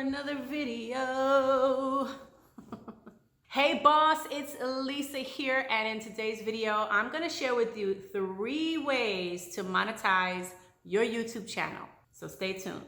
another video. Hey boss, it's Lisa here, and in today's video I'm going to share with you 3 ways to monetize your YouTube channel. So stay tuned.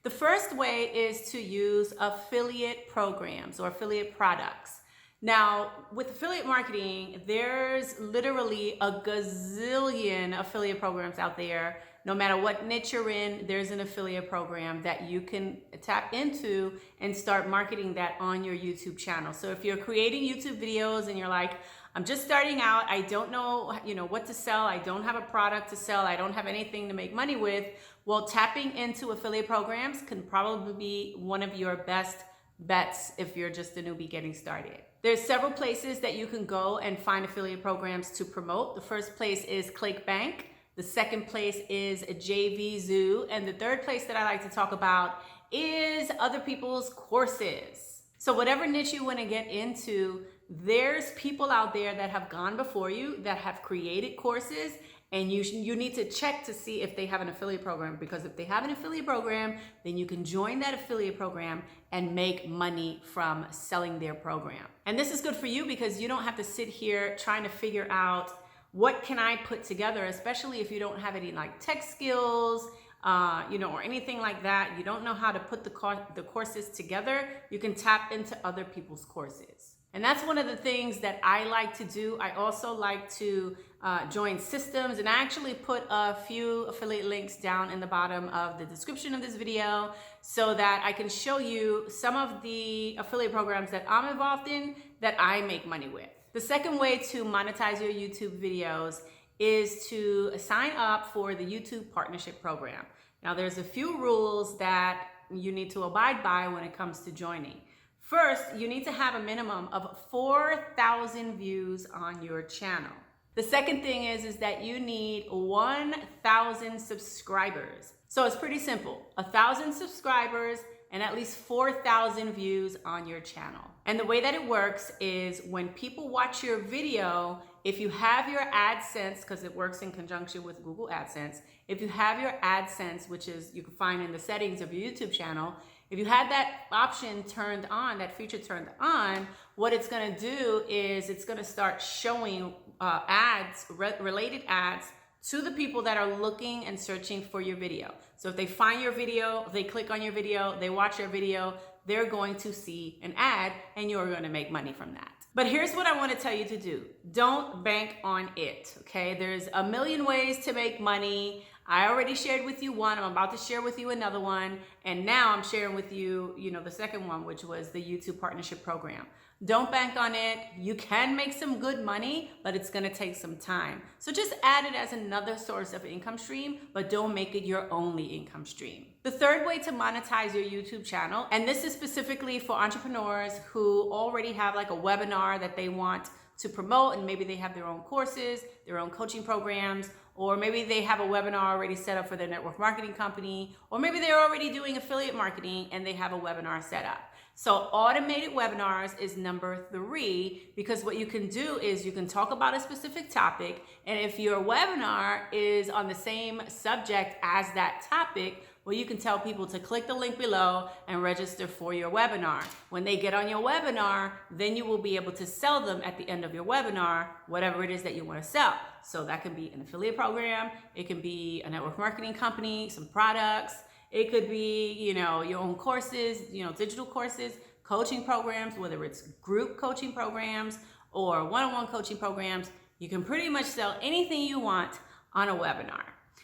The first way is to use affiliate programs or affiliate products. Now, with affiliate marketing, there's literally a gazillion affiliate programs out there. No matter what niche you're in, there's an affiliate program that you can tap into and start marketing that on your YouTube channel. So if you're creating YouTube videos and you're like, I'm just starting out, I don't know, what to sell, I don't have a product to sell, I don't have anything to make money with, well, tapping into affiliate programs can probably be one of your best bets if you're just a newbie getting started. There's several places that you can go and find affiliate programs to promote. The first place is ClickBank. The second place is JVZoo. And the third place that I like to talk about is other people's courses. So whatever niche you want to get into, there's people out there that have gone before you that have created courses, and you need to check to see if they have an affiliate program, because if they have an affiliate program, then you can join that affiliate program and make money from selling their program. And this is good for you because you don't have to sit here trying to figure out what can I put together, especially if you don't have any like tech skills, or anything like that. You don't know how to put the courses together. You can tap into other people's courses. And that's one of the things that I like to do. I also like to join systems, and I actually put a few affiliate links down in the bottom of the description of this video so that I can show you some of the affiliate programs that I'm involved in that I make money with. The second way to monetize your YouTube videos is to sign up for the YouTube Partnership Program. Now, there's a few rules that you need to abide by when it comes to joining. First, you need to have a minimum of 4,000 views on your channel. The second thing is that you need 1,000 subscribers. So it's pretty simple, 1,000 subscribers and at least 4,000 views on your channel. And the way that it works is when people watch your video, if you have your AdSense, because it works in conjunction with Google AdSense, if you have your AdSense, which is you can find in the settings of your YouTube channel, if you had that option turned on, that feature turned on, what it's going to do is it's going to start showing related ads to the people that are looking and searching for your video. So if they find your video, they click on your video, they watch your video, they're going to see an ad and you're going to make money from that. But here's what I want to tell you to do. Don't bank on it, okay? There's a million ways to make money. I already shared with you one. I'm about to share with you another one. And now I'm sharing with you, the second one, which was the YouTube Partnership Program. Don't bank on it. You can make some good money, but it's going to take some time. So just add it as another source of income stream, but don't make it your only income stream. The third way to monetize your YouTube channel, and this is specifically for entrepreneurs who already have like a webinar that they want to promote, and maybe they have their own courses, their own coaching programs, or maybe they have a webinar already set up for their network marketing company, or maybe they're already doing affiliate marketing and they have a webinar set up. So automated webinars is number 3, because what you can do is you can talk about a specific topic, and if your webinar is on the same subject as that topic, well, you can tell people to click the link below and register for your webinar. When they get on your webinar, then you will be able to sell them at the end of your webinar, whatever it is that you want to sell. So that can be an affiliate program, it can be a network marketing company, some products, it could be, your own courses, digital courses, coaching programs, whether it's group coaching programs or one-on-one coaching programs. You can pretty much sell anything you want on a webinar.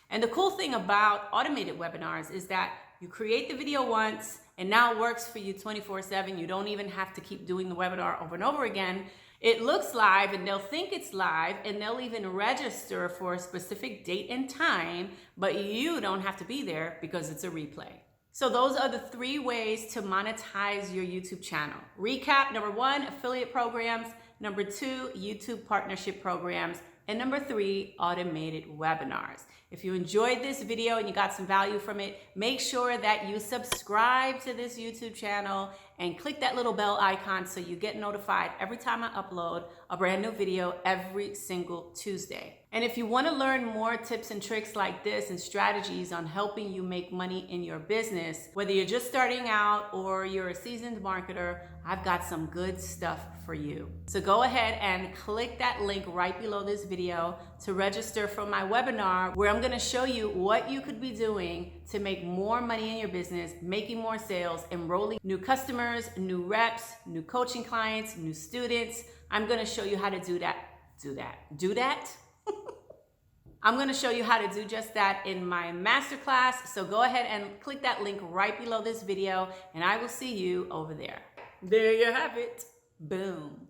And the cool thing about automated webinars is that you create the video once and now it works for you 24/7. You don't even have to keep doing the webinar over and over again. It looks live and they'll think it's live and they'll even register for a specific date and time, but you don't have to be there because it's a replay. So those are the 3 ways to monetize your YouTube channel. Recap: number 1, affiliate programs. Number 2, YouTube partnership programs. And number 3, automated webinars. If you enjoyed this video and you got some value from it, make sure that you subscribe to this YouTube channel and click that little bell icon so you get notified every time I upload a brand new video every single Tuesday. And if you want to learn more tips and tricks like this and strategies on helping you make money in your business, whether you're just starting out or you're a seasoned marketer, I've got some good stuff for you. So go ahead and click that link right below this video to register for my webinar, where I'm going to show you what you could be doing to make more money in your business, making more sales, enrolling new customers, new reps, new coaching clients, new students. I'm going to show you how to do that. I'm going to show you how to do just that in my masterclass. So go ahead and click that link right below this video, and I will see you over there. There you have it. Boom.